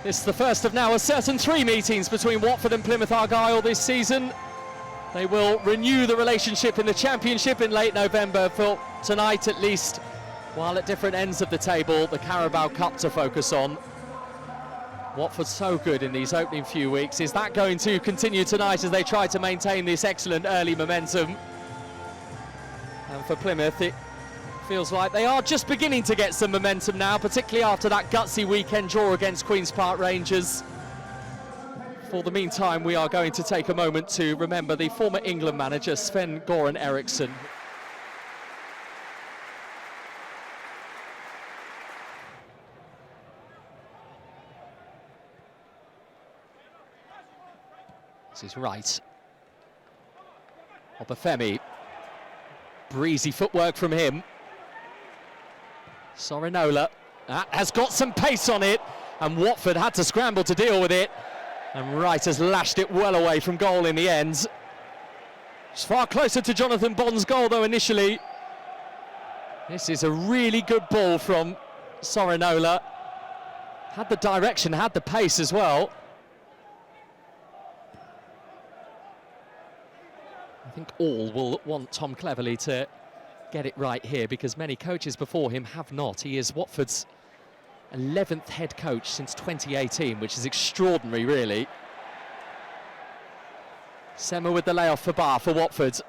This is the first of now a certain 3 meetings between Watford and Plymouth Argyle this season. They will renew the relationship in the Championship in late November for tonight at least, while at different ends of the table, the Carabao Cup to focus on. Watford so good in these opening few weeks. Is that going to continue tonight as they try to maintain this excellent early momentum? And for Plymouth, it feels like they are just beginning to get some momentum now, particularly after that gutsy weekend draw against Queen's Park Rangers. For the meantime, we are going to take a moment to remember the former England manager, Sven-Göran Eriksson. This is right. Obafemi. Breezy footwork from him. Sorinola has got some pace on it, and Watford had to scramble to deal with it. And Wright has lashed it well away from goal in the end. It's far closer to Jonathan Bond's goal though initially. This is a really good ball from Sorinola. Had the direction, had the pace as well. I think all will want Tom Cleverley to get it right here, because many coaches before him have not. He is Watford's 11th head coach since 2018, which is extraordinary, really. Sema with the layoff for Bar for Watford.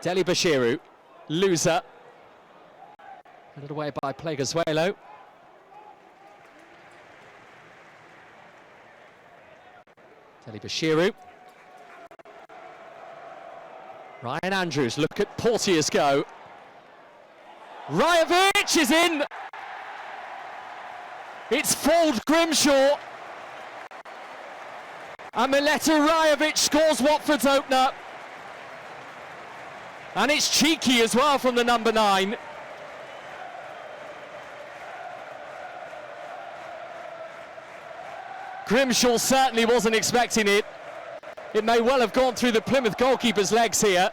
Deli Bashiru, loser. Headed away by Pleguezuelo. Deli Bashiru. Ryan Andrews, look at Porteous go. Rajović is in. It's fouled Grimshaw. And Mileta Rajović scores Watford's opener. And it's cheeky as well from the number 9. Grimshaw certainly wasn't expecting it. It may well have gone through the Plymouth goalkeeper's legs here.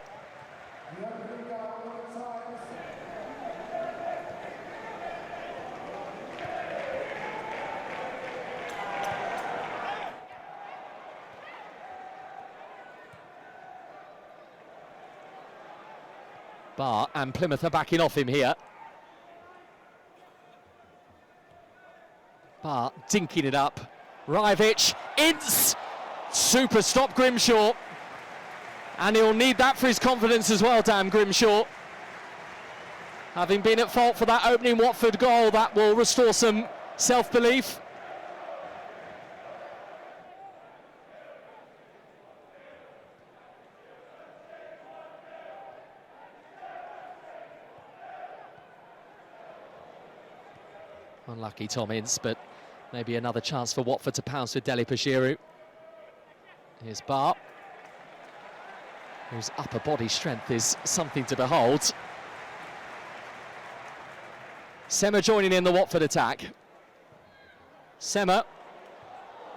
Bar and Plymouth are backing off him here. Bar dinking it up. Rajović, Ince! Super stop Grimshaw. And he'll need that for his confidence as well, Dan Grimshaw. Having been at fault for that opening Watford goal, that will restore some self-belief. Unlucky Tom Ince, but maybe another chance for Watford to pounce with Deli Bashiru. Here's Bar, whose upper body strength is something to behold. Sema joining in the Watford attack. Sema,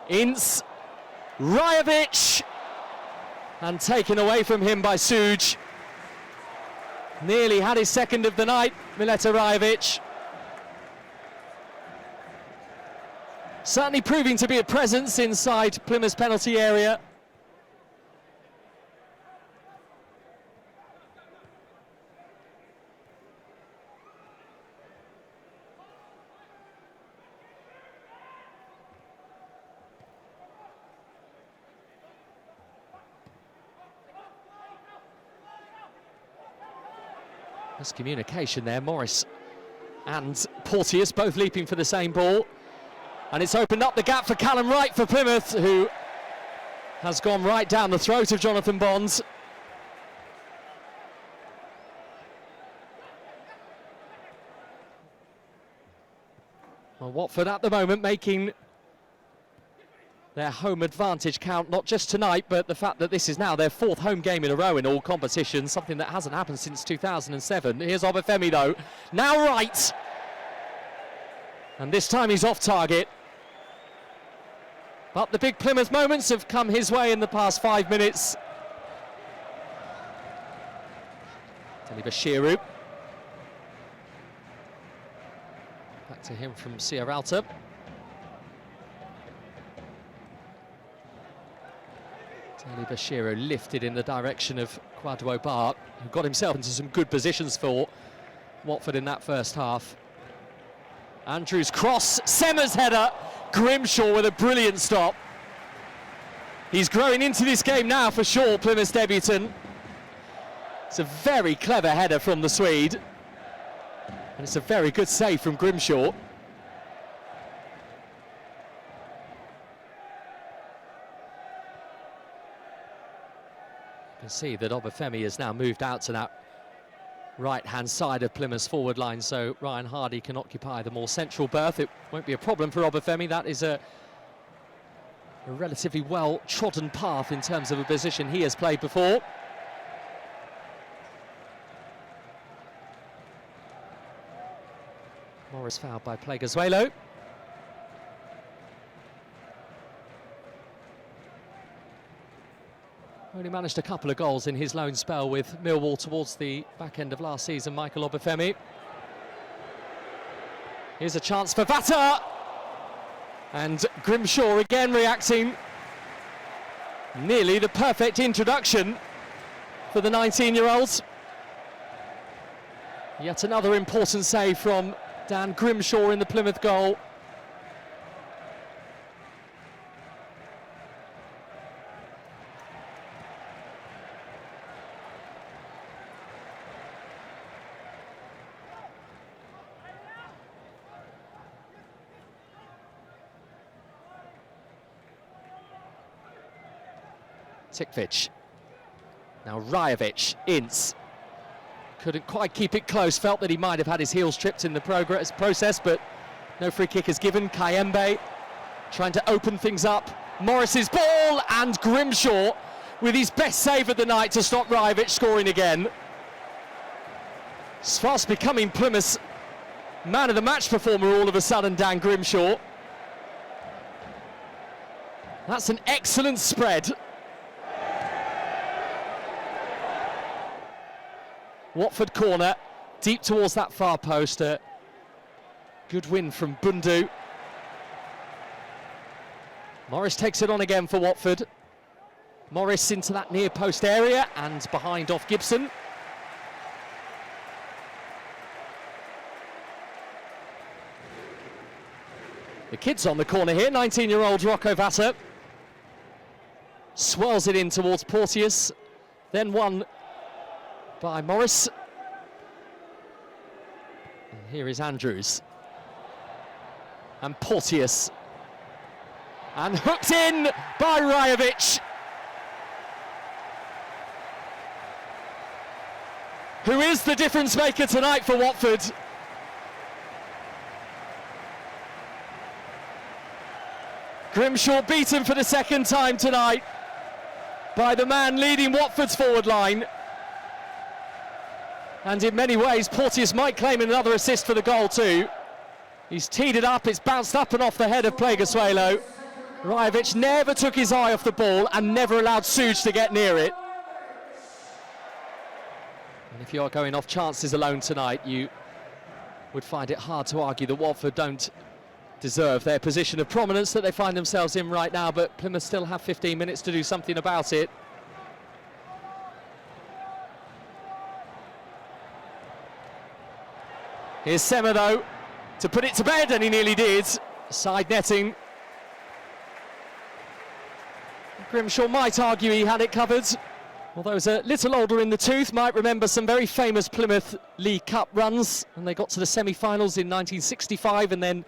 Ince, Rajović, and taken away from him by Suj. Nearly had his second of the night, Mileta Rajović. Certainly proving to be a presence inside Plymouth's penalty area. There's communication there, Morris and Porteous both leaping for the same ball. And it's opened up the gap for Callum Wright for Plymouth, who has gone right down the throat of Jonathan Bond. Well, Watford at the moment making their home advantage count, not just tonight, but the fact that this is now their 4th home game in a row in all competitions, something that hasn't happened since 2007. Here's Obafemi though, now Wright. And this time he's off target. But the big Plymouth moments have come his way in the past 5 minutes. Deli Bashiru. Back to him from Sierralta. Dali Bashiro lifted in the direction of Kwadwo Bar, who got himself into some good positions for Watford in that first half. Andrews cross, Sema's header, Grimshaw with a brilliant stop. He's growing into this game now for sure, Plymouth's debutant. It's a very clever header from the Swede. And it's a very good save from Grimshaw. You can see that Obafemi has now moved out to that right-hand side of Plymouth's forward line, so Ryan Hardy can occupy the more central berth. It won't be a problem for Obafemi. That is a relatively well-trodden path in terms of a position he has played before. Morris fouled by Pleguezuelo. Only managed a couple of goals in his loan spell with Millwall towards the back end of last season, Michael Obafemi. Here's a chance for Vata. And Grimshaw again reacting. Nearly the perfect introduction for the 19-year-olds. Yet another important save from Dan Grimshaw in the Plymouth goal. Tikvic. Now Rajović, Ince. Couldn't quite keep it close, felt that he might have had his heels tripped in the process, but no free kick is given. Kayembe trying to open things up. Morris's ball, and Grimshaw with his best save of the night to stop Rajović scoring again. It's fast becoming Plymouth's man of the match performer all of a sudden, Dan Grimshaw. That's an excellent spread. Watford corner, deep towards that far post. Good win from Bundu. Morris takes it on again for Watford. Morris into that near post area and behind off Gibson. The kid's on the corner here, 19-year-old Rocco Vata. Swirls it in towards Porteous, then won by Morris. And here is Andrews. And Porteous. And hooked in by Rajović, who is the difference maker tonight for Watford. Grimshaw beaten for the second time tonight by the man leading Watford's forward line. And in many ways, Porteous might claim another assist for the goal too. He's teed it up, it's bounced up and off the head of Pleguezuelo. Rajović never took his eye off the ball and never allowed Suj to get near it. And if you are going off chances alone tonight, you would find it hard to argue that Watford don't deserve their position of prominence that they find themselves in right now, but Plymouth still have 15 minutes to do something about it. Here's Sema though, to put it to bed, and he nearly did. Side netting. Grimshaw might argue he had it covered, although he's a little older in the tooth, might remember some very famous Plymouth League Cup runs, and they got to the semi-finals in 1965 and then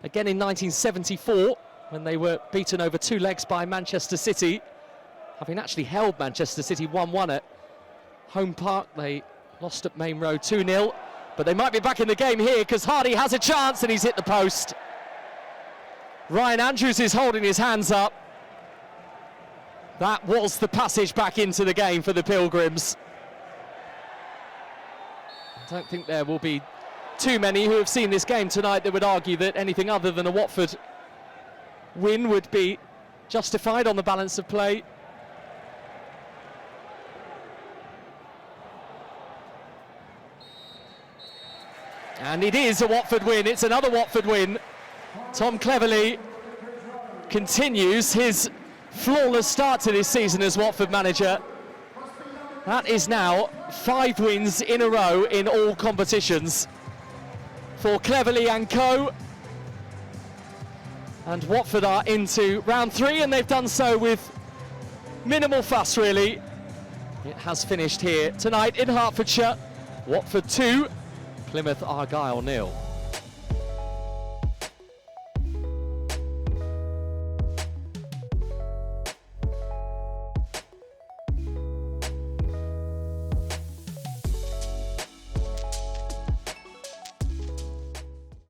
again in 1974 when they were beaten over 2 legs by Manchester City, having actually held Manchester City 1-1 at home park. They lost at Main Road 2-0. But they might be back in the game here because Hardy has a chance and he's hit the post. Ryan Andrews is holding his hands up. That was the passage back into the game for the Pilgrims. I don't think there will be too many who have seen this game tonight that would argue that anything other than a Watford win would be justified on the balance of play. And it is a Watford win. It's another Watford win. Tom Cleverley continues his flawless start to this season as Watford manager. That is now 5 wins in a row in all competitions for Cleverley and co. And Watford are into round 3, and they've done so with minimal fuss, really. It has finished here tonight in Hertfordshire. Watford 2, Plymouth Argyle 0.